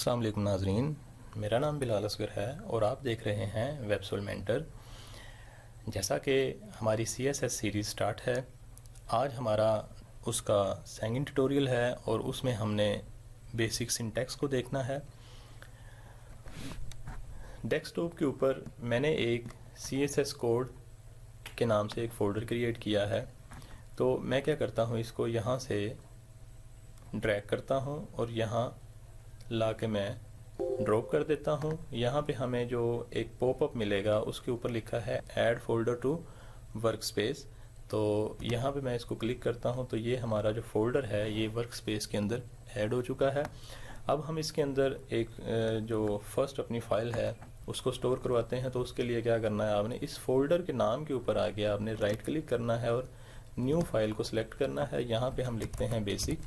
अस्सलाम वालेकुम नाज़रीन, मेरा नाम बिलाल असगर है और आप देख रहे हैं वेबसोल मेंटर। जैसा कि हमारी CSS सीरीज़ स्टार्ट है, आज हमारा उसका सेकंड ट्यूटोरियल है और उसमें हमने बेसिक सिंटैक्स को देखना है। डेस्कटॉप के ऊपर मैंने एक CSS कोड के नाम से एक फ़ोल्डर क्रिएट किया है। तो मैं क्या करता हूँ, इसको यहाँ से ड्रैग करता हूँ और यहाँ ला के मैं ड्रॉप कर देता हूँ। यहाँ पे हमें जो एक पॉपअप मिलेगा उसके ऊपर लिखा है add folder to workspace. तो यहाँ पे मैं इसको क्लिक करता हूँ तो ये हमारा जो फोल्डर है ये वर्क स्पेस के अंदर ऐड हो चुका है। अब हम इसके अंदर एक जो फर्स्ट अपनी फाइल है उसको स्टोर करवाते हैं। तो उसके लिए क्या करना है, आपने इस फोल्डर के नाम के ऊपर आके आपने राइट क्लिक करना है और न्यू फाइल को सिलेक्ट करना है। यहाँ पे हम लिखते हैं बेसिक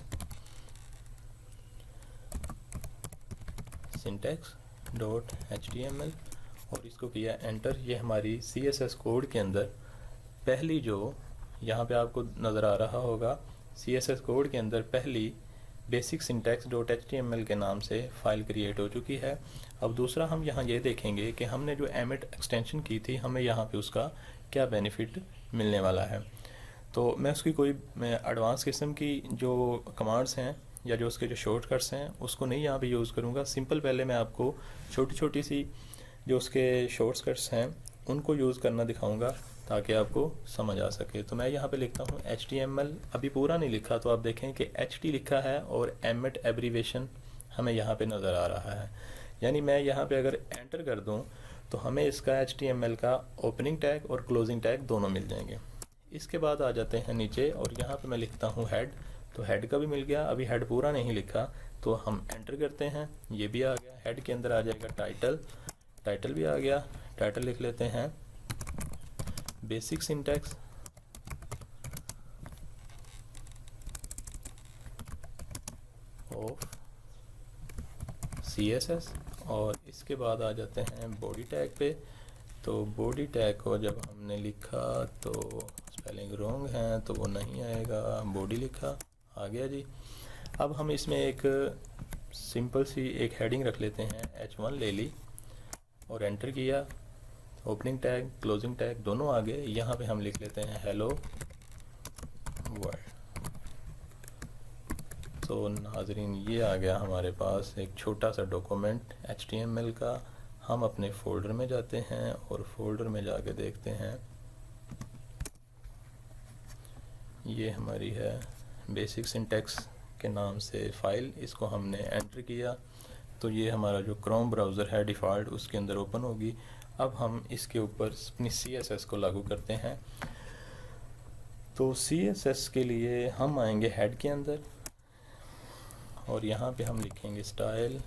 syntax.html और इसको किया एंटर। ये हमारी CSS कोड के अंदर पहली जो यहाँ पे आपको नज़र आ रहा होगा, CSS कोड के अंदर पहली बेसिक syntax.html के नाम से फाइल क्रिएट हो चुकी है। अब दूसरा हम यहाँ ये देखेंगे कि हमने जो एमिट एक्सटेंशन की थी हमें यहाँ पे उसका क्या बेनिफिट मिलने वाला है। तो मैं उसकी कोई एडवांस किस्म की जो कमांड्स हैं या जो उसके जो शॉर्टकट्स हैं उसको नहीं यहाँ पे यूज़ करूँगा। सिंपल पहले मैं आपको छोटी छोटी सी जो उसके शॉर्टकट्स हैं उनको यूज़ करना दिखाऊंगा ताकि आपको समझ आ सके। तो मैं यहाँ पे लिखता हूँ HTML, अभी पूरा नहीं लिखा तो आप देखें कि HT लिखा है और एमिट एब्रीवेशन हमें यहाँ पे नज़र आ रहा है। यानी मैं यहाँ पे अगर एंटर कर दूँ तो हमें इसका HTML का ओपनिंग टैग और क्लोजिंग टैग दोनों मिल जाएंगे। इसके बाद आ जाते हैं नीचे और यहाँ पे मैं लिखता हूँ हेड, तो हेड का भी मिल गया। अभी हेड पूरा नहीं लिखा तो हम एंटर करते हैं, ये भी आ गया। हेड के अंदर आ जाएगा टाइटल, टाइटल भी आ गया। टाइटल लिख लेते हैं बेसिक सिंटैक्स ऑफ CSS और इसके बाद आ जाते हैं बॉडी टैग पे। तो बॉडी टैग को जब हमने लिखा तो स्पेलिंग रॉन्ग है तो वो नहीं आएगा, बॉडी लिखा, आ गया जी। अब हम इसमें एक सिंपल सी एक हेडिंग रख लेते हैं, H1 ले ली और एंटर किया। ओपनिंग टैग क्लोजिंग टैग दोनों आ गए। यहाँ पे हम लिख लेते हैं हेलो वर्ल्ड। तो नाजरीन ये आ गया हमारे पास एक छोटा सा डॉक्यूमेंट HTML का। हम अपने फोल्डर में जाते हैं और फोल्डर में जाके देखते हैं, ये हमारी है बेसिक सिंटैक्स के नाम से फाइल। इसको हमने एंटर किया तो ये हमारा जो क्रोम ब्राउज़र है डिफ़ॉल्ट उसके अंदर ओपन होगी। अब हम इसके ऊपर अपनी CSS को लागू करते हैं। तो CSS के लिए हम आएंगे हेड के अंदर और यहाँ पे हम लिखेंगे स्टाइल,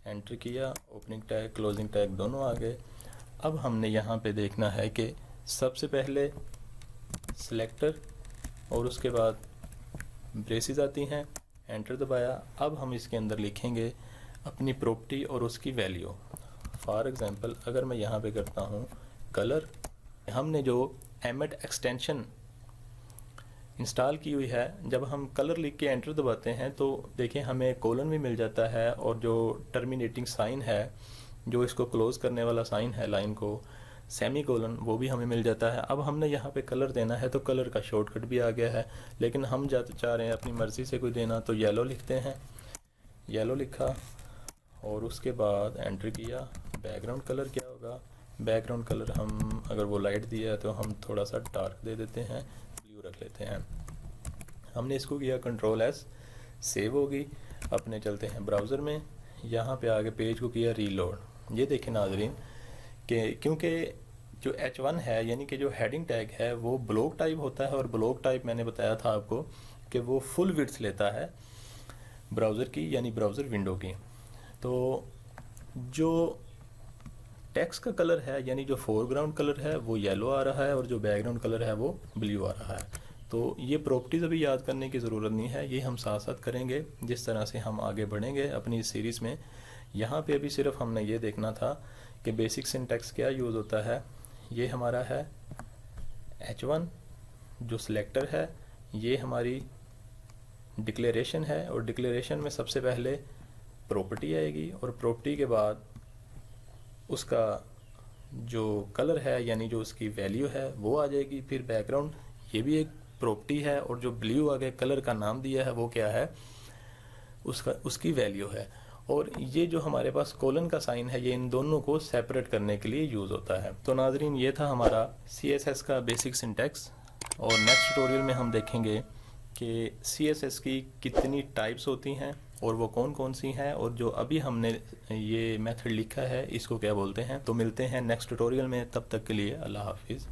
एंटर किया। ओपनिंग टैग क्लोजिंग टैग दोनों आ गए। अब हमने यहाँ पे देखना है कि सबसे पहले सिलेक्टर और उसके बाद ब्रेसेस आती हैं, एंटर दबाया। अब हम इसके अंदर लिखेंगे अपनी प्रॉपर्टी और उसकी वैल्यू। फॉर एग्जांपल अगर मैं यहाँ पे करता हूँ कलर, हमने जो एमिट एक्सटेंशन इंस्टॉल की हुई है, जब हम कलर लिख के एंटर दबाते हैं तो देखें हमें कोलन भी मिल जाता है और जो टर्मिनेटिंग साइन है, जो इसको क्लोज करने वाला साइन है लाइन को, सेमी कोलन, वो भी हमें मिल जाता है। अब हमने यहाँ पे कलर देना है तो कलर का शॉर्टकट भी आ गया है, लेकिन हम चाह रहे हैं अपनी मर्ज़ी से कोई देना तो येलो लिखते हैं। येलो लिखा और उसके बाद एंटर किया। बैकग्राउंड कलर क्या होगा, बैकग्राउंड कलर हम अगर वो लाइट दिया है तो हम थोड़ा सा डार्क दे देते हैं, ब्लू रख लेते हैं। हमने इसको किया Ctrl+S, सेव होगी। अपने चलते हैं ब्राउज़र में, यहाँ पे आगे पेज को किया रीलोड। ये देखें नाजरीन कि क्योंकि जो H1 है यानी कि जो हेडिंग टैग है वो ब्लॉक टाइप होता है और ब्लॉक टाइप मैंने बताया था आपको कि वो फुल विड्थ लेता है ब्राउज़र की, यानी ब्राउज़र विंडो की। तो जो टेक्स्ट का कलर है यानी जो फोरग्राउंड कलर है वो येलो आ रहा है और जो बैकग्राउंड कलर है वो ब्लू आ रहा है। तो ये प्रॉपर्टीज़ अभी याद करने की ज़रूरत नहीं है, ये हम साथ साथ करेंगे जिस तरह से हम आगे बढ़ेंगे अपनी इस सीरीज़ में। यहाँ पे अभी सिर्फ हमने ये देखना था कि बेसिक सिंटैक्स क्या यूज़ होता है। ये हमारा है H1 जो सिलेक्टर है, ये हमारी डिक्लेरेशन है और डिक्लेरेशन में सबसे पहले प्रॉपर्टी आएगी और प्रॉपर्टी के बाद उसका जो कलर है यानी जो उसकी वैल्यू है वो आ जाएगी। फिर बैकग्राउंड, ये भी एक प्रॉपर्टी है, और जो ब्लू आगे कलर का नाम दिया है वो क्या है, उसकी वैल्यू है। और ये जो हमारे पास कोलन का साइन है ये इन दोनों को सेपरेट करने के लिए यूज़ होता है। तो नाजरीन, ये था हमारा CSS का बेसिक सिंटैक्स, और नेक्स्ट ट्यूटोरियल में हम देखेंगे कि CSS की कितनी टाइप्स होती हैं और वो कौन कौन सी हैं, और जो अभी हमने ये मेथड लिखा है इसको क्या बोलते हैं। तो मिलते हैं नेक्स्ट ट्यूटोरियल में, तब तक के लिए अल्लाह हाफिज़।